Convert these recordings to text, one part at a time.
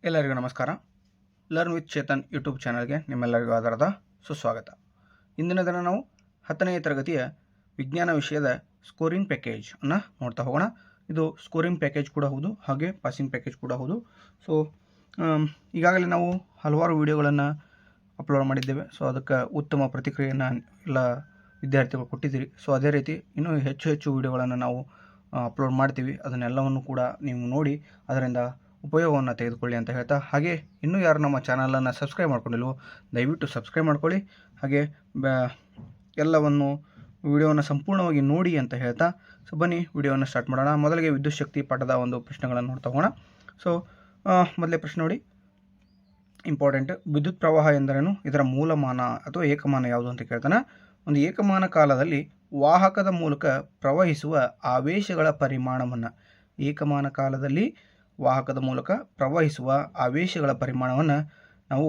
ಎಲ್ಲರಿಗೂ ನಮಸ್ಕಾರ. Learn with Chetan YouTube ಚಾನಲ್ಗೆ ನಿಮ್ಮೆಲ್ಲರಿಗೂ ಆಧಾರದ ಸುಸ್ವಾಗತ. ಇಂದಿನ ದಿನ ನಾವು 10ನೇ ತರಗತಿಯ ವಿಜ್ಞಾನ ವಿಷಯದ ಸ್ಕೋರಿಂಗ್ ಪ್ಯಾಕೇಜ್ ಅನ್ನು ನೋಡ್ತಾ ಹೋಗೋಣ. ಇದು ಸ್ಕೋರಿಂಗ್ ಪ್ಯಾಕೇಜ್ ಕೂಡ ಹೌದು, ಹಾಗೆ ಪಾಸಿಂಗ್ ಪ್ಯಾಕೇಜ್ ಕೂಡ ಹೌದು. ಸೊ ಈಗಾಗಲೇ ನಾವು ಹಲವಾರು ವಿಡಿಯೋಗಳನ್ನು ಅಪ್ಲೋಡ್ ಮಾಡಿದ್ದೇವೆ. ಸೊ ಅದಕ್ಕೆ ಉತ್ತಮ ಪ್ರತಿಕ್ರಿಯೆಯನ್ನು ಎಲ್ಲ ವಿದ್ಯಾರ್ಥಿಗಳು ಕೊಟ್ಟಿದ್ದೀರಿ. ಸೊ ಅದೇ ರೀತಿ ಇನ್ನೂ ಹೆಚ್ಚು ವಿಡಿಯೋಗಳನ್ನು ನಾವು ಅಪ್ಲೋಡ್ ಮಾಡ್ತೀವಿ. ಅದನ್ನೆಲ್ಲವನ್ನು ಕೂಡ ನೀವು ನೋಡಿ ಅದರಿಂದ ಉಪಯೋಗವನ್ನು ತೆಗೆದುಕೊಳ್ಳಿ ಅಂತ ಹೇಳ್ತಾ, ಹಾಗೆ ಇನ್ನೂ ಯಾರು ನಮ್ಮ ಚಾನಲನ್ನು ಸಬ್ಸ್ಕ್ರೈಬ್ ಮಾಡ್ಕೊಂಡಿಲ್ವೋ ದಯವಿಟ್ಟು ಸಬ್ಸ್ಕ್ರೈಬ್ ಮಾಡ್ಕೊಳ್ಳಿ. ಹಾಗೆ ಎಲ್ಲವನ್ನು ವಿಡಿಯೋವನ್ನು ಸಂಪೂರ್ಣವಾಗಿ ನೋಡಿ ಅಂತ ಹೇಳ್ತಾ, ಸೊ ಬನ್ನಿ ವಿಡಿಯೋವನ್ನು ಸ್ಟಾರ್ಟ್ ಮಾಡೋಣ. ಮೊದಲಿಗೆ ವಿದ್ಯುತ್ ಶಕ್ತಿ ಪಾಠದ ಒಂದು ಪ್ರಶ್ನೆಗಳನ್ನು ನೋಡ್ತಾ ಹೋಗೋಣ. ಸೊ ಮೊದಲೇ ಪ್ರಶ್ನೆ ನೋಡಿ, ಇಂಪಾರ್ಟೆಂಟ್. ವಿದ್ಯುತ್ ಪ್ರವಾಹ ಎಂದರೇನು? ಇದರ ಮೂಲಮಾನ ಅಥವಾ ಏಕಮಾನ ಯಾವುದು ಅಂತ ಕೇಳ್ತಾನೆ. ಒಂದು ಏಕಮಾನ ಕಾಲದಲ್ಲಿ ವಾಹಕದ ಮೂಲಕ ಪ್ರವಹಿಸುವ ಆವೇಶಗಳ ಪರಿಮಾಣವನ್ನು, ಏಕಮಾನ ಕಾಲದಲ್ಲಿ ವಾಹಕದ ಮೂಲಕ ಪ್ರವಹಿಸುವ ಆವೇಶಗಳ ಪರಿಮಾಣವನ್ನು ನಾವು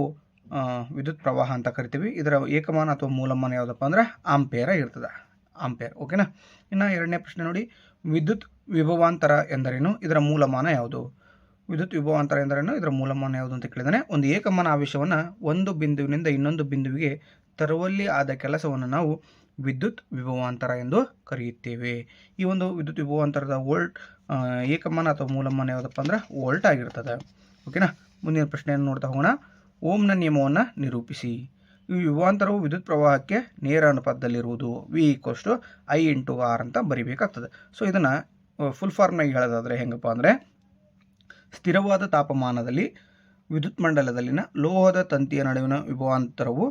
ವಿದ್ಯುತ್ ಪ್ರವಾಹ ಅಂತ ಕರಿತೀವಿ. ಇದರ ಏಕಮಾನ ಅಥವಾ ಮೂಲಮಾನ ಯಾವುದಪ್ಪ ಅಂದರೆ ಆಂಪೇರ್ ಇರ್ತದೆ, ಆಂಪೇರ್. ಓಕೆನಾ. ಇನ್ನು ಎರಡನೇ ಪ್ರಶ್ನೆ ನೋಡಿ, ವಿದ್ಯುತ್ ವಿಭವಾಂತರ ಎಂದರೇನು? ಇದರ ಮೂಲಮಾನ ಯಾವುದು? ವಿದ್ಯುತ್ ವಿಭವಾಂತರ ಎಂದರೇನು? ಇದರ ಮೂಲಮಾನ ಯಾವುದು ಅಂತ ಕೇಳಿದಾನೆ. ಒಂದು ಏಕಮಾನ ಆವೇಶವನ್ನು ಒಂದು ಬಿಂದುವಿನಿಂದ ಇನ್ನೊಂದು ಬಿಂದುವಿಗೆ ತರುವಲ್ಲಿ ಆದ ಕೆಲಸವನ್ನು ನಾವು ವಿದ್ಯುತ್ ವಿಭವಾಂತರ ಎಂದು ಕರೆಯುತ್ತೇವೆ. ಈ ಒಂದು ವಿದ್ಯುತ್ ವಿಭವಾಂತರದ ಏಕಮಾನ ಅಥವಾ ಮೂಲಮಾನ ಯಾವುದಪ್ಪ ಅಂದ್ರೆ ವೋಲ್ಟ್ ಆಗಿರ್ತದೆ. ಓಕೆನಾ. ಮುಂದಿನ ಪ್ರಶ್ನೆಯನ್ನು ನೋಡ್ತಾ ಹೋಗೋಣ. ಓಮ್ನ ನಿಯಮವನ್ನು ನಿರೂಪಿಸಿ. ಈ ವಿಭವಾಂತರವು ವಿದ್ಯುತ್ ಪ್ರವಾಹಕ್ಕೆ ನೇರ ಅನುಪಾತದಲ್ಲಿರುವುದು. V=I/R ಅಂತ ಬರಿಬೇಕಾಗ್ತದೆ. ಸೊ ಇದನ್ನು ಫುಲ್ ಫಾರ್ಮ್ನಾಗಿ ಹೇಳೋದಾದರೆ ಹೆಂಗಪ್ಪ ಅಂದರೆ, ಸ್ಥಿರವಾದ ತಾಪಮಾನದಲ್ಲಿ ವಿದ್ಯುತ್ ಮಂಡಲದಲ್ಲಿನ ಲೋಹದ ತಂತಿಯ ನಡುವಿನ ವಿಭವಾಂತರವು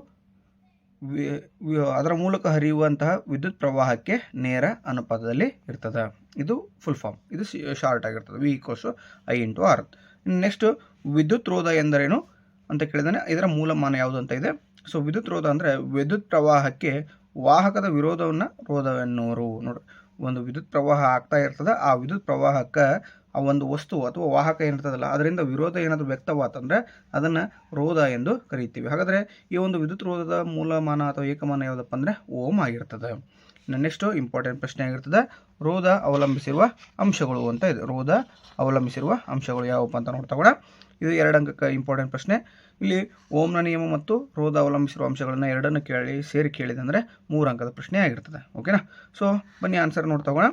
ಅದರ ಮೂಲಕ ಹರಿಯುವಂತಹ ವಿದ್ಯುತ್ ಪ್ರವಾಹಕ್ಕೆ ನೇರ ಅನುಪಾತದಲ್ಲಿ ಇರ್ತದೆ. ಇದು ಫುಲ್ ಫಾರ್ಮ್, ಇದು ಶಾರ್ಟ್ ಆಗಿರ್ತದೆ. V=I/R. ನೆಕ್ಸ್ಟ್, ವಿದ್ಯುತ್ ರೋಧ ಎಂದರೇನು ಅಂತ ಕೇಳಿದಾನೆ. ಇದರ ಮೂಲಮಾನ ಯಾವುದು ಅಂತ ಇದೆ. ಸೊ ವಿದ್ಯುತ್ ರೋಧ ಅಂದರೆ ವಿದ್ಯುತ್ ಪ್ರವಾಹಕ್ಕೆ ವಾಹಕದ ರೋಧವೆನ್ನುವರು. ನೋಡ್ರಿ, ಒಂದು ವಿದ್ಯುತ್ ಪ್ರವಾಹ ಆಗ್ತಾ ಇರ್ತದೆ, ಆ ವಿದ್ಯುತ್ ಪ್ರವಾಹಕ್ಕೆ ಆ ಒಂದು ವಸ್ತು ಅಥವಾ ವಾಹಕ ಏನಿರ್ತದಲ್ಲ ಅದರಿಂದ ವಿರೋಧ ಏನಾದರೂ ವ್ಯಕ್ತವಾತಂದರೆ ಅದನ್ನು ರೋಧ ಎಂದು ಕರೀತೀವಿ. ಹಾಗಾದರೆ ಈ ಒಂದು ವಿದ್ಯುತ್ ರೋಧದ ಮೂಲಮಾನ ಅಥವಾ ಏಕಮಾನ ಯಾವುದಪ್ಪ ಅಂದರೆ ಓಮ್ ಆಗಿರ್ತದೆ. ನೆಕ್ಸ್ಟು ಇಂಪಾರ್ಟೆಂಟ್ ಪ್ರಶ್ನೆ ಆಗಿರ್ತದೆ, ರೋಧ ಅವಲಂಬಿಸಿರುವ ಅಂಶಗಳು ಅಂತ ಇದೆ. ರೋಧ ಅವಲಂಬಿಸಿರುವ ಅಂಶಗಳು ಯಾವಪ್ಪ ಅಂತ ನೋಡ್ತಾ ಹೋಗೋಣ. ಇದು 2 ಅಂಕಕ್ಕೆ ಇಂಪಾರ್ಟೆಂಟ್ ಪ್ರಶ್ನೆ. ಇಲ್ಲಿ ಓಮ್ನ ನಿಯಮ ಮತ್ತು ರೋಧ ಅವಲಂಬಿಸಿರುವ ಅಂಶಗಳನ್ನು ಎರಡನ್ನು ಸೇರಿ ಕೇಳಿದೆ ಅಂದರೆ 3 ಅಂಕದ ಪ್ರಶ್ನೆ ಆಗಿರ್ತದೆ. ಓಕೆನಾ. ಸೊ ಬನ್ನಿ ಆನ್ಸರ್ ನೋಡ್ತಾ ಹೋಗೋಣ.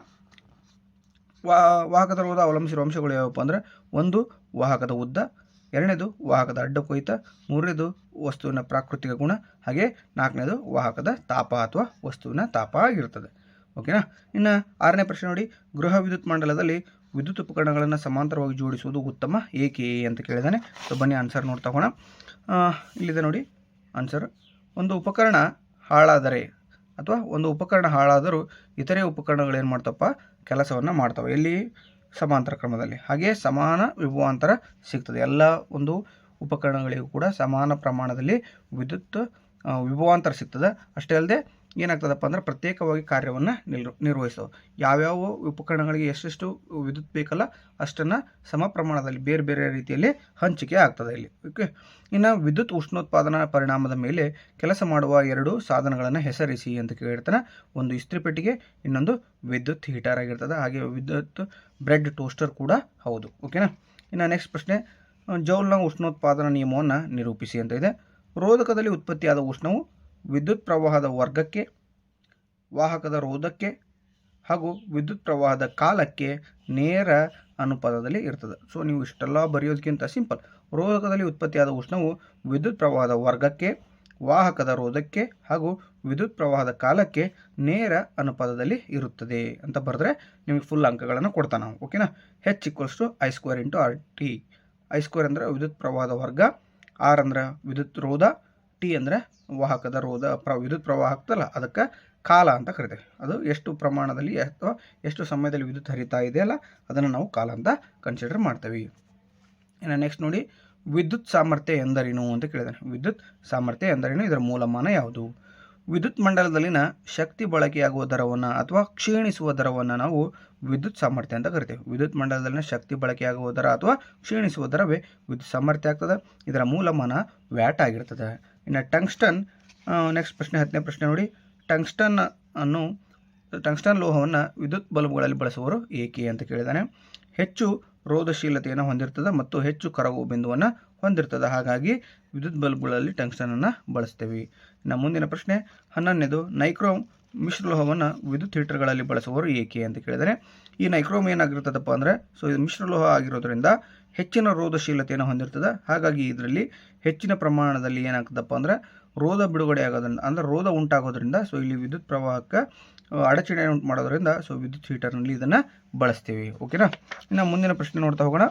ವಾಹಕದ ರೋಧ ಅವಲಂಬಿಸಿರುವ ಅಂಶಗಳು ಯಾವಪ್ಪ ಅಂದರೆ, 1 ವಾಹಕದ ಉದ್ದ, 2ನೇದು ವಾಹಕದ ಅಡ್ಡ ಕೊಯ್ತ, 3ನೇದು ವಸ್ತುವಿನ ಪ್ರಾಕೃತಿಕ ಗುಣ, ಹಾಗೆ 4ನೇದು ವಾಹಕದ ತಾಪ ಅಥವಾ ವಸ್ತುವಿನ ತಾಪ ಆಗಿರ್ತದೆ. ಓಕೆನಾ. ಇನ್ನು 6ನೇ ಪ್ರಶ್ನೆ ನೋಡಿ, ಗೃಹ ವಿದ್ಯುತ್ ಮಂಡಲದಲ್ಲಿ ವಿದ್ಯುತ್ ಉಪಕರಣಗಳನ್ನು ಸಮಾಂತರವಾಗಿ ಜೋಡಿಸುವುದು ಉತ್ತಮ, ಏಕೆ ಅಂತ ಕೇಳಿದಾನೆ. ಸೊ ಬನ್ನಿ ಆನ್ಸರ್ ನೋಡ್ತಾ ಹೋಗೋಣ. ಇಲ್ಲಿದೆ ನೋಡಿ ಆನ್ಸರ್. ಒಂದು ಉಪಕರಣ ಹಾಳಾದರೆ ಅಥವಾ ಒಂದು ಉಪಕರಣ ಹಾಳಾದರೂ ಇತರೆ ಉಪಕರಣಗಳು ಏನು ಮಾಡ್ತಪ್ಪ, ಕೆಲಸವನ್ನು ಮಾಡ್ತವೆ. ಎಲ್ಲಿ? ಸಮಾಂತರ ಕ್ರಮದಲ್ಲಿ. ಹಾಗೆ ಸಮಾನ ವಿಭವಾಂತರ ಸಿಗ್ತದೆ. ಎಲ್ಲ ಒಂದು ಉಪಕರಣಗಳಿಗೂ ಕೂಡ ಸಮಾನ ಪ್ರಮಾಣದಲ್ಲಿ ವಿದ್ಯುತ್ ವಿಭವಾಂತರ ಸಿಗ್ತದೆ. ಅಷ್ಟೇ ಅಲ್ಲದೆ ಏನಾಗ್ತದಪ್ಪ ಅಂದರೆ ಪ್ರತ್ಯೇಕವಾಗಿ ಕಾರ್ಯವನ್ನು ನಿರ್ವಹಿಸ್ತವೆ. ಯಾವ್ಯಾವ ಉಪಕರಣಗಳಿಗೆ ಎಷ್ಟೆಷ್ಟು ವಿದ್ಯುತ್ ಬೇಕಲ್ಲ ಅಷ್ಟನ್ನು ಸಮ ಪ್ರಮಾಣದಲ್ಲಿ ಬೇರೆ ಬೇರೆ ರೀತಿಯಲ್ಲಿ ಹಂಚಿಕೆ ಆಗ್ತದೆ ಇಲ್ಲಿ. ಓಕೆ. ಇನ್ನು ವಿದ್ಯುತ್ ಉಷ್ಣೋತ್ಪಾದನಾ ಪರಿಣಾಮದ ಮೇಲೆ ಕೆಲಸ ಮಾಡುವ 2 ಸಾಧನಗಳನ್ನು ಹೆಸರಿಸಿ ಅಂತ ಕೇಳಿರ್ತಾನೆ. ಒಂದು ಇಸ್ತ್ರಿ ಪೆಟ್ಟಿಗೆ, ಇನ್ನೊಂದು ವಿದ್ಯುತ್ ಹೀಟರ್ ಆಗಿರ್ತದೆ. ಹಾಗೆ ವಿದ್ಯುತ್ ಬ್ರೆಡ್ ಟೋಸ್ಟರ್ ಕೂಡ ಹೌದು. ಓಕೆನಾ. ಇನ್ನು ನೆಕ್ಸ್ಟ್ ಪ್ರಶ್ನೆ, ಜೌಲ್ನ ಉಷ್ಣೋತ್ಪಾದನಾ ನಿಯಮವನ್ನು ನಿರೂಪಿಸಿ ಅಂತ ಇದೆ. ರೋಧಕದಲ್ಲಿ ಉತ್ಪತ್ತಿಯಾದ ಉಷ್ಣವು ವಿದ್ಯುತ್ ಪ್ರವಾಹದ ವರ್ಗಕ್ಕೆ, ವಾಹಕದ ರೋಧಕ್ಕೆ ಹಾಗೂ ವಿದ್ಯುತ್ ಪ್ರವಾಹದ ಕಾಲಕ್ಕೆ ನೇರ ಅನುಪಾತದಲ್ಲಿ ಇರ್ತದೆ. ಸೊ ನೀವು ಇಷ್ಟೆಲ್ಲ ಬರೆಯೋದಕ್ಕಿಂತ ಸಿಂಪಲ್. ರೋಧಕದಲ್ಲಿ ಉತ್ಪತ್ತಿಯಾದ ಉಷ್ಣವು ವಿದ್ಯುತ್ ಪ್ರವಾಹದ ವರ್ಗಕ್ಕೆ, ವಾಹಕದ ರೋಧಕ್ಕೆ ಹಾಗೂ ವಿದ್ಯುತ್ ಪ್ರವಾಹದ ಕಾಲಕ್ಕೆ ನೇರ ಅನುಪಾತದಲ್ಲಿ ಇರುತ್ತದೆ ಅಂತ ಬರೆದ್ರೆ ನಿಮಗೆ ಫುಲ್ ಅಂಕಗಳನ್ನು ಕೊಡ್ತಾನೆ ನಾವು. ಓಕೆನಾ. H=I²/RT. I² ಅಂದರೆ ವಿದ್ಯುತ್ ಪ್ರವಾಹದ ವರ್ಗ, R ಅಂದರೆ ವಿದ್ಯುತ್ ರೋಧ, T ಅಂದರೆ ವಾಹಕದ ರೋಧ ವಿದ್ಯುತ್ ಪ್ರವಾಹ ಆಗ್ತಲ್ಲ ಅದಕ್ಕೆ ಕಾಲ ಅಂತ ಕರಿತೇವೆ. ಅದು ಎಷ್ಟು ಪ್ರಮಾಣದಲ್ಲಿ ಅಥವಾ ಎಷ್ಟು ಸಮಯದಲ್ಲಿ ವಿದ್ಯುತ್ ಹರಿತಾ ಇದೆಯಲ್ಲ ಅದನ್ನು ನಾವು ಕಾಲ ಅಂತ ಕನ್ಸಿಡರ್ ಮಾಡ್ತೇವೆ. ಇನ್ನು ನೆಕ್ಸ್ಟ್ ನೋಡಿ, ವಿದ್ಯುತ್ ಸಾಮರ್ಥ್ಯ ಎಂದರೇನು ಅಂತ ಕೇಳಿದಾನೆ. ವಿದ್ಯುತ್ ಸಾಮರ್ಥ್ಯ ಎಂದರೇನು? ಇದರ ಮೂಲಮಾನ ಯಾವುದು? ವಿದ್ಯುತ್ ಮಂಡಲದಲ್ಲಿನ ಶಕ್ತಿ ಬಳಕೆಯಾಗುವ ದರವನ್ನು ಅಥವಾ ಕ್ಷೀಣಿಸುವ ದರವನ್ನು ನಾವು ವಿದ್ಯುತ್ ಸಾಮರ್ಥ್ಯ ಅಂತ ಕರಿತೇವೆ. ವಿದ್ಯುತ್ ಮಂಡಲದಲ್ಲಿನ ಶಕ್ತಿ ಬಳಕೆಯಾಗುವ ದರ ಅಥವಾ ಕ್ಷೀಣಿಸುವ ದರವೇ ವಿದ್ಯುತ್ ಸಾಮರ್ಥ್ಯ ಆಗ್ತದೆ. ಇದರ ಮೂಲಮಾನ ವ್ಯಾಟ್ ಆಗಿರ್ತದೆ. ಇನ್ನು ಟಂಗ್ಸ್ಟನ್, ನೆಕ್ಸ್ಟ್ ಪ್ರಶ್ನೆ 10ನೇ ಪ್ರಶ್ನೆ ನೋಡಿ, ಟಂಗ್ಸ್ಟನ್ ಲೋಹವನ್ನು ವಿದ್ಯುತ್ ಬಲ್ಬ್ಗಳಲ್ಲಿ ಬಳಸುವರು ಏಕೆ ಅಂತ ಕೇಳಿದಾನೆ. ಹೆಚ್ಚು ರೋಧಶೀಲತೆಯನ್ನು ಹೊಂದಿರ್ತದೆ ಮತ್ತು ಹೆಚ್ಚು ಕರಗುವ ಬಿಂದುವನ್ನು ಹೊಂದಿರ್ತದೆ. ಹಾಗಾಗಿ ವಿದ್ಯುತ್ ಬಲ್ಬ್ಗಳಲ್ಲಿ ಟಂಗ್ಸ್ಟನನ್ನು ಬಳಸ್ತೇವೆ. ಇನ್ನು ಮುಂದಿನ ಪ್ರಶ್ನೆ 11ನೇದು ನೈಕ್ರೋಮ್ ಮಿಶ್ರಲೋಹವನ್ನು ವಿದ್ಯುತ್ ಹೀಟರ್ಗಳಲ್ಲಿ ಬಳಸುವವರು ಏಕೆ ಅಂತ ಕೇಳಿದರೆ, ಈ ನೈಕ್ರೋಮ್ ಏನಾಗಿರ್ತದಪ್ಪ ಅಂದರೆ ಇದು ಮಿಶ್ರಲೋಹ ಆಗಿರೋದ್ರಿಂದ ಹೆಚ್ಚಿನ ರೋಧಶೀಲತೆಯನ್ನು ಹೊಂದಿರ್ತದೆ. ಹಾಗಾಗಿ ಇದರಲ್ಲಿ ಹೆಚ್ಚಿನ ಪ್ರಮಾಣದಲ್ಲಿ ಏನಾಗ್ತದಪ್ಪ ಅಂದರೆ ರೋಧ ಬಿಡುಗಡೆ ಆಗೋದ್ರಿಂದ ಅಂದರೆ ರೋಧ ಉಂಟಾಗೋದ್ರಿಂದ ಇಲ್ಲಿ ವಿದ್ಯುತ್ ಪ್ರವಾಹಕ್ಕೆ ಅಡಚಣೆಯನ್ನು ಉಂಟು ಮಾಡೋದ್ರಿಂದ ವಿದ್ಯುತ್ ಹೀಟರ್ನಲ್ಲಿ ಇದನ್ನು ಬಳಸ್ತೀವಿ. ಓಕೆನಾ. ಇನ್ನು ಮುಂದಿನ ಪ್ರಶ್ನೆ ನೋಡ್ತಾ ಹೋಗೋಣ.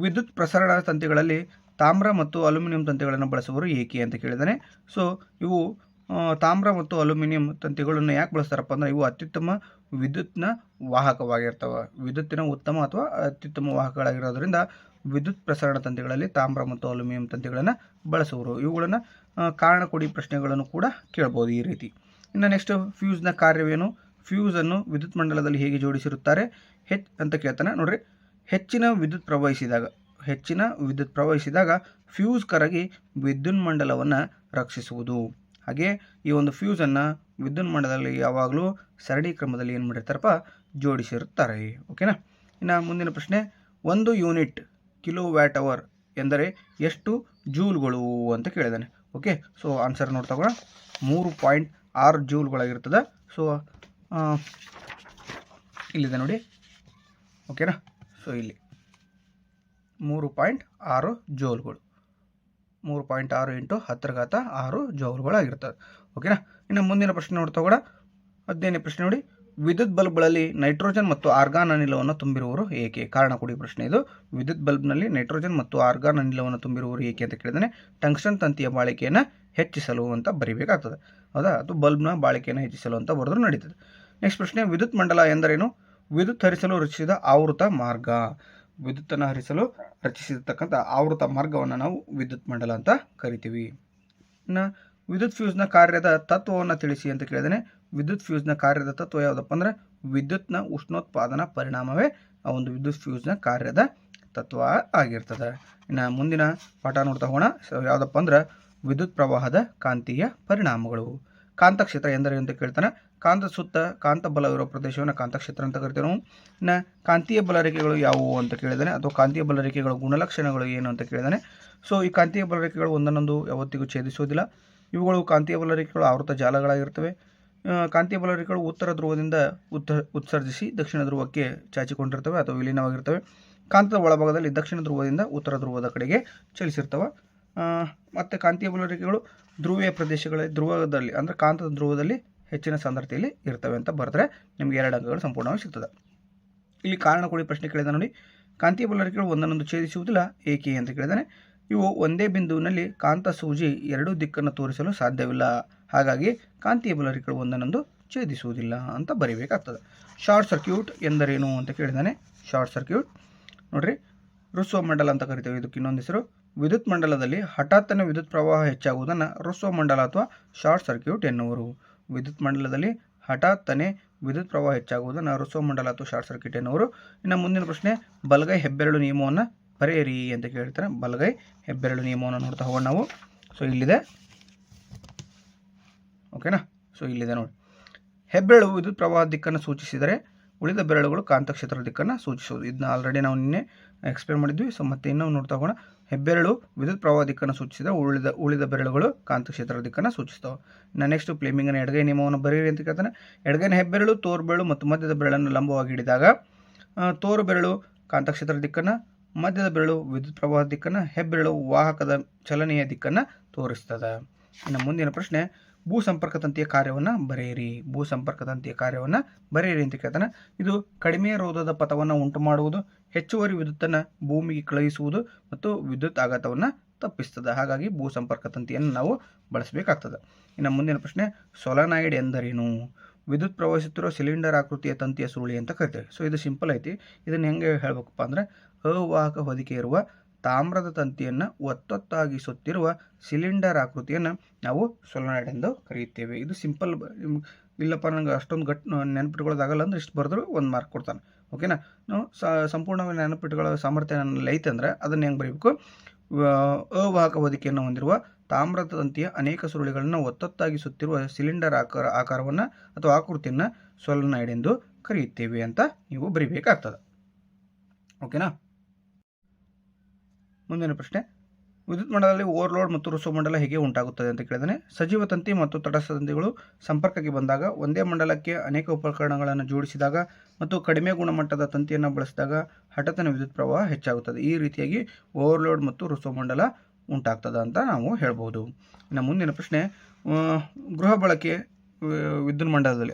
ವಿದ್ಯುತ್ ಪ್ರಸರಣ ತಂತಿಗಳಲ್ಲಿ ತಾಮ್ರ ಮತ್ತು ಅಲ್ಯೂಮಿನಿಯಂ ತಂತಿಗಳನ್ನು ಬಳಸುವವರು ಏಕೆ ಅಂತ ಕೇಳಿದ್ದಾನೆ. ಇವು ತಾಮ್ರ ಮತ್ತು ಅಲ್ಯೂಮಿನಿಯಂ ತಂತಿಗಳನ್ನು ಯಾಕೆ ಬಳಸ್ತಾರಪ್ಪ ಅಂದರೆ ಇವು ಅತ್ಯುತ್ತಮ ವಿದ್ಯುತ್ನ ವಾಹಕವಾಗಿರ್ತವೆ. ವಿದ್ಯುತ್ತಿನ ಉತ್ತಮ ಅಥವಾ ಅತ್ಯುತ್ತಮ ವಾಹಕಗಳಾಗಿರೋದ್ರಿಂದ ವಿದ್ಯುತ್ ಪ್ರಸರಣ ತಂತಿಗಳಲ್ಲಿ ತಾಮ್ರ ಮತ್ತು ಅಲ್ಯೂಮಿನಿಯಂ ತಂತಿಗಳನ್ನು ಬಳಸುವರು. ಇವುಗಳನ್ನು ಕಾರಣ ಕೊಡಿ ಪ್ರಶ್ನೆಗಳನ್ನು ಕೂಡ ಕೇಳ್ಬೋದು ಈ ರೀತಿ. ಇನ್ನು ನೆಕ್ಸ್ಟ್ ಫ್ಯೂಸ್ನ ಕಾರ್ಯವೇನು, ಫ್ಯೂಸನ್ನು ವಿದ್ಯುತ್ ಮಂಡಲದಲ್ಲಿ ಹೇಗೆ ಜೋಡಿಸಿರುತ್ತಾರೆ ಅಂತ ಕೇಳ್ತಾನೆ. ನೋಡ್ರಿ, ಹೆಚ್ಚಿನ ವಿದ್ಯುತ್ ಪ್ರವಹಿಸಿದಾಗ ಫ್ಯೂಸ್ ಕರಗಿ ವಿದ್ಯುನ್ಮಂಡಲವನ್ನು ರಕ್ಷಿಸುವುದು. ಹಾಗೆ ಈ ಒಂದು ಫ್ಯೂಸನ್ನು ವಿದ್ಯುನ್ಮಂಡಲದಲ್ಲಿ ಯಾವಾಗಲೂ ಸರಣಿ ಕ್ರಮದಲ್ಲಿ ಏನು ಮಾಡಿರ್ತಾರಪ್ಪ ಜೋಡಿಸಿರುತ್ತಾರೆ. ಓಕೆನಾ. ಇನ್ನು ಮುಂದಿನ ಪ್ರಶ್ನೆ, 1 ಯೂನಿಟ್ ಕಿಲೋವ್ಯಾಟ್ ಅವರ್ ಎಂದರೆ ಎಷ್ಟು ಜೂಲ್ಗಳು ಅಂತ ಕೇಳಿದ್ದಾನೆ. ಓಕೆ, ಆನ್ಸರ್ ನೋಡ್ತಾ ಹೋಗೋಣ. 3.6 ಜೂಲ್ಗಳಾಗಿರ್ತದೆ. ಇಲ್ಲಿದೆ ನೋಡಿ. ಓಕೆನಾ. ಇಲ್ಲಿ 3.6 ಜೌಲ್ಗಳು, 3.6 × 10⁻6 ಜೌಲ್ಗಳಾಗಿರ್ತದೆ. ಓಕೆನಾ. ಇನ್ನು ಮುಂದಿನ ಪ್ರಶ್ನೆ ನೋಡ್ತಾ ಹೋಗೋಣ. 15ನೇ ಪ್ರಶ್ನೆ ನೋಡಿ, ವಿದ್ಯುತ್ ಬಲ್ಬ್ಗಳಲ್ಲಿ ನೈಟ್ರೋಜನ್ ಮತ್ತು ಆರ್ಗಾನ್ ಅನಿಲವನ್ನು ತುಂಬಿರುವವರು ಏಕೆ? ಕಾರಣ ಕೊಡಿ ಪ್ರಶ್ನೆ ಇದು. ವಿದ್ಯುತ್ ಬಲ್ಬ್ನಲ್ಲಿ ನೈಟ್ರೋಜನ್ ಮತ್ತು ಆರ್ಗಾನ್ ಅನಿಲವನ್ನು ತುಂಬಿರುವವರು ಏಕೆ ಅಂತ ಕೇಳಿದಾನೆ. ಟಂಗ್ಸ್ಟನ್ ತಂತಿಯ ಬಾಳಿಕೆಯನ್ನು ಹೆಚ್ಚಿಸಲು ಅಂತ ಬರಿಬೇಕಾಗ್ತದೆ. ಹೌದಾ, ಅದು ಬಲ್ಬ್ನ ಬಾಳಿಕೆಯನ್ನು ಹೆಚ್ಚಿಸಲು ಅಂತ ಬರೆದ್ರು ನಡೀತದೆ. ನೆಕ್ಸ್ಟ್ ಪ್ರಶ್ನೆ, ವಿದ್ಯುತ್ ಮಂಡಲ ಎಂದರೇನು? ವಿದ್ಯುತ್ ಹರಿಸಲು ರಚಿಸಿದ ಆವೃತ ಮಾರ್ಗ. ವಿದ್ಯುತ್ತನ್ನು ಹರಿಸಲು ರಚಿಸಿರ್ತಕ್ಕಂಥ ಆವೃತ ಮಾರ್ಗವನ್ನು ನಾವು ವಿದ್ಯುತ್ ಮಂಡಲ ಅಂತ ಕರಿತೀವಿ. ಇನ್ನು ವಿದ್ಯುತ್ ಫ್ಯೂಸ್ನ ಕಾರ್ಯದ ತತ್ವವನ್ನು ತಿಳಿಸಿ ಅಂತ ಕೇಳಿದಾನೆ. ವಿದ್ಯುತ್ ಫ್ಯೂಸ್ನ ಕಾರ್ಯದ ತತ್ವ ಯಾವುದಪ್ಪ ಅಂದರೆ ವಿದ್ಯುತ್ನ ಉಷ್ಣೋತ್ಪಾದನಾ ಪರಿಣಾಮವೇ ಆ ಒಂದು ವಿದ್ಯುತ್ ಫ್ಯೂಸ್ನ ಕಾರ್ಯದ ತತ್ವ ಆಗಿರ್ತದೆ. ಇನ್ನು ಮುಂದಿನ ಪಾಠ ನೋಡ್ತಾ ಹೋಗೋಣ. ಯಾವುದಪ್ಪ ಅಂದ್ರೆ ವಿದ್ಯುತ್ ಪ್ರವಾಹದ ಕಾಂತೀಯ ಪರಿಣಾಮಗಳು. ಕಾಂತಕ್ಷೇತ್ರ ಎಂದರೇನು ಅಂತ ಕೇಳ್ತಾನೆ. ಕಾಂತದ ಸುತ್ತ ಕಾಂತ ಬಲವಿರುವ ಪ್ರದೇಶವನ್ನು ಕಾಂತಕ್ಷೇತ್ರ ಅಂತ ಕರಿತೇವೆ ನಾವು. ಇನ್ನು ಕಾಂತೀಯ ಬಲರೇಖೆಗಳು ಯಾವುವು ಅಂತ ಕೇಳಿದಾನೆ, ಅಥವಾ ಕಾಂತೀಯ ಬಲರೇಖೆಗಳ ಗುಣಲಕ್ಷಣಗಳು ಏನು ಅಂತ ಕೇಳಿದಾನೆ. ಈ ಕಾಂತೀಯ ಬಲರೇಖೆಗಳು ಒಂದನ್ನೊಂದು ಯಾವತ್ತಿಗೂ ಛೇದಿಸುವುದಿಲ್ಲ. ಇವುಗಳು ಕಾಂತೀಯ ಬಲರೇಖೆಗಳು ಆವೃತ ಜಾಲಗಳಾಗಿರ್ತವೆ. ಕಾಂತೀಯ ಬಲರೇಖೆಗಳು ಉತ್ತರ ಧ್ರುವದಿಂದ ಉತ್ಸರ್ಜಿಸಿ ದಕ್ಷಿಣ ಧ್ರುವಕ್ಕೆ ಚಾಚಿಕೊಂಡಿರ್ತವೆ ಅಥವಾ ವಿಲೀನವಾಗಿರ್ತವೆ. ಕಾಂತದ ಒಳಭಾಗದಲ್ಲಿ ದಕ್ಷಿಣ ಧ್ರುವದಿಂದ ಉತ್ತರ ಧ್ರುವದ ಕಡೆಗೆ ಚಲಿಸಿರ್ತವೆ. ಮತ್ತು ಕಾಂತೀಯ ಬಲರೇಖೆಗಳು ಧ್ರುವೀಯ ಪ್ರದೇಶಗಳಲ್ಲಿ ಧ್ರುವದಲ್ಲಿ ಅಂದರೆ ಕಾಂತದ ಧ್ರುವದಲ್ಲಿ ಹೆಚ್ಚಿನ ಸಾಂದ್ರತೆಯಲ್ಲಿ ಇರ್ತವೆ ಅಂತ ಬರೆದ್ರೆ ನಿಮಗೆ 2 ಅಂಕಗಳು ಸಂಪೂರ್ಣವಾಗಿ ಸಿಗ್ತದೆ. ಇಲ್ಲಿ ಕಾರಣ ಕೊಡಿ ಪ್ರಶ್ನೆ ಕೇಳಿದ ನೋಡಿ. ಕಾಂತೀಯ ಬಲರೇಖೆಗಳು ಒಂದನ್ನೊಂದು ಛೇದಿಸುವುದಿಲ್ಲ ಏಕೆ ಅಂತ ಕೇಳಿದಾನೆ. ಇವು ಒಂದೇ ಬಿಂದುವಿನಲ್ಲಿ ಕಾಂತ ಸೂಜಿ ಎರಡೂ ದಿಕ್ಕನ್ನು ತೋರಿಸಲು ಸಾಧ್ಯವಿಲ್ಲ. ಹಾಗಾಗಿ ಕಾಂತೀಯ ಬಲರೇಖೆಗಳು ಒಂದನ್ನೊಂದು ಛೇದಿಸುವುದಿಲ್ಲ ಅಂತ ಬರೀಬೇಕಾಗ್ತದೆ. ಶಾರ್ಟ್ ಸರ್ಕ್ಯೂಟ್ ಎಂದರೇನು ಅಂತ ಕೇಳಿದಾನೆ. ಶಾರ್ಟ್ ಸರ್ಕ್ಯೂಟ್ ನೋಡ್ರಿ, ರುಸ್ಸೋ ಮಂಡಲ ಅಂತ ಕರಿತೇವೆ. ಇದಕ್ಕೆ ಇನ್ನೊಂದು ಹೆಸರು. ವಿದ್ಯುತ್ ಮಂಡಲದಲ್ಲಿ ಹಠಾತ್ತನೆ ವಿದ್ಯುತ್ ಪ್ರವಾಹ ಹೆಚ್ಚಾಗುವುದನ್ನು ರುಸ್ಸೋ ಮಂಡಲ ಅಥವಾ ಶಾರ್ಟ್ ಸರ್ಕ್ಯೂಟ್ ಎನ್ನುವರು. ವಿದ್ಯುತ್ ಮಂಡಲದಲ್ಲಿ ಹಠಾತ್ತನೆ ವಿದ್ಯುತ್ ಪ್ರವಾಹ ಹೆಚ್ಚಾಗುವುದನ್ನು ರುಸ್ಸೋ ಮಂಡಲ ಅಥವಾ ಶಾರ್ಟ್ ಸರ್ಕ್ಯೂಟ್ ಎನ್ನುವರು. ಇನ್ನು ಮುಂದಿನ ಪ್ರಶ್ನೆ, ಬಲಗೈ ಹೆಬ್ಬೆರಳು ನಿಯಮವನ್ನು ಬರೆಯಿರಿ ಅಂತ ಕೇಳ್ತಾರೆ. ಬಲಗೈ ಹೆಬ್ಬೆರಳು ನಿಯಮವನ್ನು ನೋಡ್ತಾ ಹೋಗೋಣ ನಾವು. ಇಲ್ಲಿದೆ. ಓಕೆನಾ. ಇಲ್ಲಿದೆ ನೋಡಿ. ಹೆಬ್ಬೆರಳು ವಿದ್ಯುತ್ ಪ್ರವಾಹ ದಿಕ್ಕನ್ನು ಸೂಚಿಸಿದರೆ ಉಳಿದ ಬೆರಳುಗಳು ಕಾಂತಕ್ಷೇತ್ರದ ದಿಕ್ಕನ್ನು ಸೂಚಿಸುವುದು. ಇದನ್ನ ಆಲ್ರೆಡಿ ನಾವು ನಿನ್ನೆ ಎಕ್ಸ್ಪ್ಲೇನ್ ಮಾಡಿದ್ವಿ. ಮತ್ತೆ ಇನ್ನೂ ನೋಡ್ತಾ ಹೋಗೋಣ. ಹೆಬ್ಬೆರಳು ವಿದ್ಯುತ್ ಪ್ರವಾಹ ದಿಕ್ಕನ್ನು ಸೂಚಿಸಿದರೆ ಉಳಿದ ಬೆರಳುಗಳು ಕಾಂತಕ್ಷೇತ್ರದ ದಿಕ್ಕನ್ನು ಸೂಚಿಸ್ತವೆ. ಇನ್ನು ನೆಕ್ಸ್ಟ್ ಫ್ಲೇಮಿಂಗನ ಎಡಗೈ ನಿಯಮವನ್ನು ಬರೆಯಿರಿ ಅಂತ ಕೇಳ್ತಾನೆ. ಎಡಗೈನ ಹೆಬ್ಬೆರಳು ತೋರು ಬೆರಳು ಮತ್ತು ಮಧ್ಯದ ಬೆರಳನ್ನು ಲಂಬವಾಗಿ ಹಿಡಿದಾಗ ತೋರು ಬೆರಳು ಕಾಂತಕ್ಷೇತ್ರದ ದಿಕ್ಕನ್ನು, ಮಧ್ಯದ ಬೆರಳು ವಿದ್ಯುತ್ ಪ್ರವಾಹ ದಿಕ್ಕನ್ನು, ಹೆಬ್ಬೆರಳು ವಾಹಕದ ಚಲನೆಯ ದಿಕ್ಕನ್ನು ತೋರಿಸ್ತದೆ. ಇನ್ನು ಮುಂದಿನ ಪ್ರಶ್ನೆ, ಭೂ ಸಂಪರ್ಕ ತಂತಿಯ ಕಾರ್ಯವನ್ನು ಬರೆಯಿರಿ. ಭೂ ಸಂಪರ್ಕ ತಂತಿಯ ಕಾರ್ಯವನ್ನು ಬರೆಯಿರಿ ಅಂತ ಕೇಳ್ತಾನೆ. ಇದು ಕಡಿಮೆ ರೋಧದ ಪಥವನ್ನು ಉಂಟು ಮಾಡುವುದು, ಹೆಚ್ಚುವರಿ ವಿದ್ಯುತ್ತನ್ನು ಭೂಮಿಗೆ ಕಳುಹಿಸುವುದು ಮತ್ತು ವಿದ್ಯುತ್ ಆಘಾತವನ್ನು ತಪ್ಪಿಸ್ತದೆ. ಹಾಗಾಗಿ ಭೂ ಸಂಪರ್ಕ ತಂತಿಯನ್ನು ನಾವು ಬಳಸಬೇಕಾಗ್ತದೆ. ಇನ್ನು ಮುಂದಿನ ಪ್ರಶ್ನೆ, ಸೊಲೆನಾಯ್ಡ್ ಎಂದರೇನು? ವಿದ್ಯುತ್ ಪ್ರವಹಿಸುತ್ತಿರುವ ಸಿಲಿಂಡರ್ ಆಕೃತಿಯ ತಂತಿಯ ಸುರುಳಿ ಅಂತ ಕರಿತೇವೆ. ಇದು ಸಿಂಪಲ್ ಐತಿ. ಇದನ್ನು ಹೆಂಗೆ ಹೇಳಬೇಕಪ್ಪ ಅಂದರೆ, ಅವಾಹಕ ಹೊದಿಕೆ ಇರುವ ತಾಮ್ರದ ತಂತಿಯನ್ನು ಒತ್ತೊತ್ತಾಗಿ ಸುತ್ತಿರುವ ಸಿಲಿಂಡರ್ ಆಕೃತಿಯನ್ನು ನಾವು ಸೊಲೆನಾಯ್ಡ್ ಎಂದು ಕರೆಯುತ್ತೇವೆ. ಇದು ಸಿಂಪಲ್. ಇಲ್ಲಪ್ಪ ನನಗೆ ಅಷ್ಟೊಂದು ನೆನಪಿಟ್ಕೊಳ್ಳೋದಾಗಲ್ಲ ಅಂದರೆ ಇಷ್ಟು ಬರೆದ್ರು 1 ಮಾರ್ಕ್ ಕೊಡ್ತಾನೆ. ಓಕೆನಾ. ನಾವು ಸಂಪೂರ್ಣವಾಗಿ ನೆನಪಿಟ್ಕೊಳ್ಳೋ ಸಾಮರ್ಥ್ಯ ನನ್ನಲ್ಲಿ ಐತೆ ಅಂದರೆ ಅದನ್ನು ಹೆಂಗೆ ಬರೀಬೇಕು? ಅವಾಹಕ ಹೊದಿಕೆಯನ್ನು ಹೊಂದಿರುವ ತಾಮ್ರದ ತಂತಿಯ ಅನೇಕ ಸುರುಳಿಗಳನ್ನು ಒತ್ತೊತ್ತಾಗಿ ಸುತ್ತಿರುವ ಸಿಲಿಂಡರ್ ಆಕಾರವನ್ನು ಅಥವಾ ಆಕೃತಿಯನ್ನು ಸೊಲೆನಾಯ್ಡ್ ಎಂದು ಕರೆಯುತ್ತೇವೆ ಅಂತ ನೀವು ಬರೀಬೇಕಾಗ್ತದೆ. ಓಕೆನಾ. ಮುಂದಿನ ಪ್ರಶ್ನೆ, ವಿದ್ಯುತ್ ಮಂಡಲದಲ್ಲಿ ಓವರ್ಲೋಡ್ ಮತ್ತು ರುಸು ಮಂಡಲ ಹೇಗೆ ಉಂಟಾಗುತ್ತದೆ ಅಂತ ಕೇಳಿದಾನೆ. ಸಜೀವ ತಂತಿ ಮತ್ತು ತಟಸ್ಥ ತಂತಿಗಳು ಸಂಪರ್ಕಕ್ಕೆ ಬಂದಾಗ ಒಂದೇ ಮಂಡಲಕ್ಕೆ ಅನೇಕ ಉಪಕರಣಗಳನ್ನು ಜೋಡಿಸಿದಾಗ ಮತ್ತು ಕಡಿಮೆ ಗುಣಮಟ್ಟದ ತಂತಿಯನ್ನು ಬಳಸಿದಾಗ ಹಠಾತ್ತನೆ ವಿದ್ಯುತ್ ಪ್ರವಾಹ ಹೆಚ್ಚಾಗುತ್ತದೆ. ಈ ರೀತಿಯಾಗಿ ಓವರ್ಲೋಡ್ ಮತ್ತು ರುಸು ಮಂಡಲ ಉಂಟಾಗ್ತದೆ ಅಂತ ನಾವು ಹೇಳ್ಬೋದು. ಇನ್ನು ಮುಂದಿನ ಪ್ರಶ್ನೆ, ಗೃಹ ಬಳಕೆ ವಿದ್ಯುತ್ ಮಂಡಲದಲ್ಲಿ